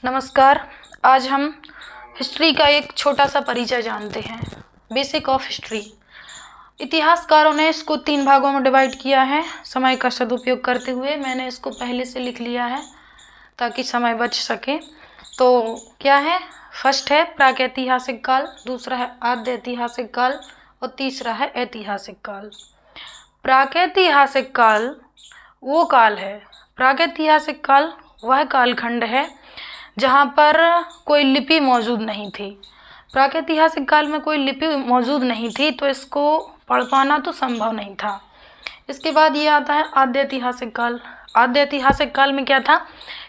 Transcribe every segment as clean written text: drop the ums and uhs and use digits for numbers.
नमस्कार। आज हम हिस्ट्री का एक छोटा सा परिचय जानते हैं। Basic of history. इतिहासकारों ने इसको 3 भागों में डिवाइड किया है समय का सदुपयोग करते हुए। मैंने इसको पहले से लिख लिया है ताकि समय बच सके। तो क्या है, फर्स्ट है प्रागैतिहासिक काल, दूसरा है आद्य ऐतिहासिक काल और तीसरा है ऐतिहासिक काल। प्रागैतिहासिक काल वो काल है, प्रागैतिहासिक काल वह कालखंड है जहाँ पर कोई लिपि मौजूद नहीं थी। प्रागैतिहासिक काल में कोई लिपि मौजूद नहीं थी तो इसको पढ़ पाना तो संभव नहीं था। इसके बाद ये आता है आद्य ऐतिहासिक काल। आद्य ऐतिहासिक काल में क्या था,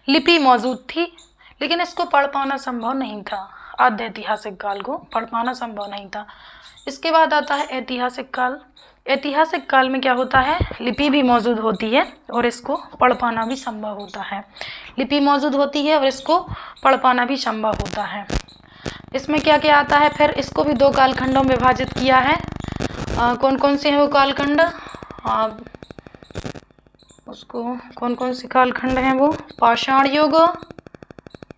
लिपि मौजूद थी लेकिन इसको पढ़ पाना संभव नहीं था। आद्य ऐतिहासिक काल को पढ़ पाना संभव नहीं था। इसके बाद आता है ऐतिहासिक काल। ऐतिहासिक काल में क्या होता है, लिपि भी मौजूद होती है और इसको पढ़ पाना भी संभव होता है। लिपि मौजूद होती है और इसको पढ़ पाना भी संभव होता है। इसमें क्या क्या आता है, फिर इसको भी 2 कालखंडों में विभाजित किया है। कौन कौन से हैं वो कालखंड, उसको कौन कौन से कालखंड हैं वो, पाषाण युग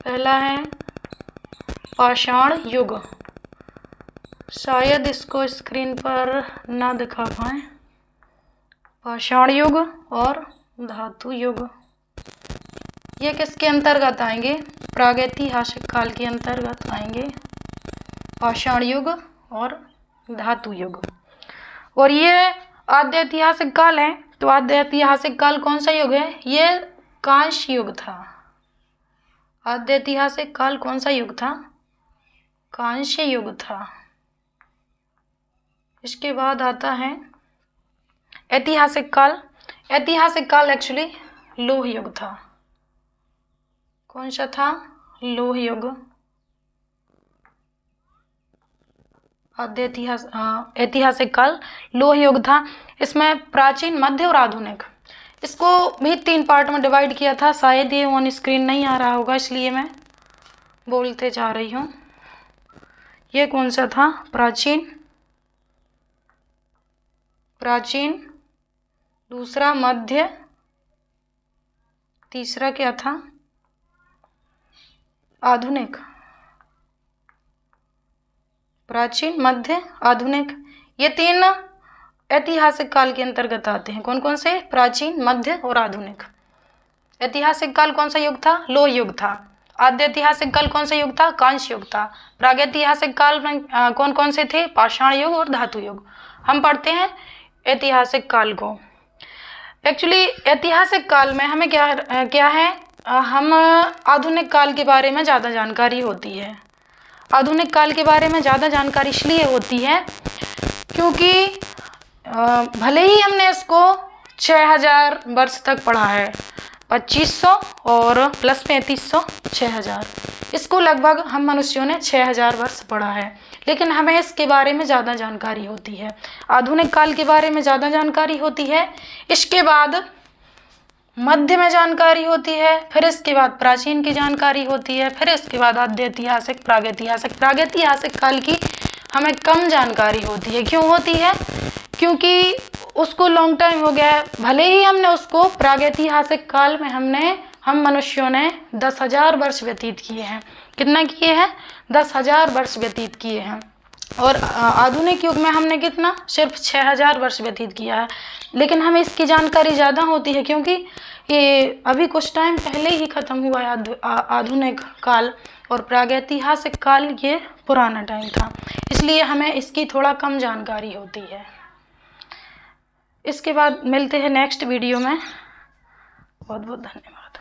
पहला है, पाषाण युग। शायद इसको स्क्रीन पर ना दिखा पाए। पाषाण युग और धातु युग ये किसके अंतर्गत आएंगे, प्रागैतिहासिक काल के अंतर्गत आएंगे। पाषाण युग और धातु युग। और ये आद्य ऐतिहासिक काल है। तो आद्य ऐतिहासिक काल कौन सा युग है, ये कांस्य युग था। आद्य ऐतिहासिक काल कौन सा युग था, कांस्य युग था। इसके बाद आता है ऐतिहासिक काल। ऐतिहासिक काल एक्चुअली लोह युग था। कौन सा था, लोह युग। ऐतिहासिक काल लोह युग था। इसमें प्राचीन, मध्य और आधुनिक, इसको भी 3 पार्ट में डिवाइड किया था। शायद ये ऑन स्क्रीन नहीं आ रहा होगा इसलिए मैं बोलते जा रही हूँ। ये कौन सा था, प्राचीन, दूसरा मध्य, तीसरा क्या था, आधुनिक। प्राचीन, मध्य, आधुनिक, ये 3 ऐतिहासिक काल के अंतर्गत आते हैं। कौन कौन से, प्राचीन, मध्य और आधुनिक। ऐतिहासिक काल कौन सा युग था, लोह युग था। आद्य ऐतिहासिक काल कौन सा युग था, कांस्य युग था। प्रागैतिहासिक काल में कौन कौन से थे, पाषाण युग और धातु युग। हम पढ़ते हैं ऐतिहासिक काल को। एक्चुअली ऐतिहासिक काल में हमें क्या है, हम आधुनिक काल के बारे में ज़्यादा जानकारी होती है। आधुनिक काल के बारे में ज़्यादा जानकारी इसलिए होती है क्योंकि भले ही हमने इसको 6000 वर्ष तक पढ़ा है, 2500 और प्लस 3500, 6000, इसको लगभग हम मनुष्यों ने 6000 वर्ष पढ़ा है, लेकिन हमें इसके बारे में ज़्यादा जानकारी होती है। आधुनिक काल के बारे में ज़्यादा जानकारी होती है, इसके बाद मध्य में जानकारी होती है, फिर इसके बाद प्राचीन की जानकारी होती है, फिर इसके बाद आद्य ऐतिहासिक, प्रागैतिहासिक। प्रागैतिहासिक काल की हमें कम जानकारी होती है। क्यों होती है, क्योंकि उसको लॉन्ग टाइम हो गया है। भले ही हमने उसको प्रागैतिहासिक काल में हम मनुष्यों ने 10,000 वर्ष व्यतीत किए हैं। कितना किए हैं, 10,000 वर्ष व्यतीत किए हैं। और आधुनिक युग में हमने कितना, सिर्फ 6000 वर्ष व्यतीत किया है। लेकिन हमें इसकी जानकारी ज़्यादा होती है क्योंकि ये अभी कुछ टाइम पहले ही ख़त्म हुआ है आधुनिक काल, और प्रागैतिहासिक काल ये पुराना टाइम था, इसलिए हमें इसकी थोड़ा कम जानकारी होती है। इसके बाद मिलते हैं नेक्स्ट वीडियो में। बहुत बहुत धन्यवाद।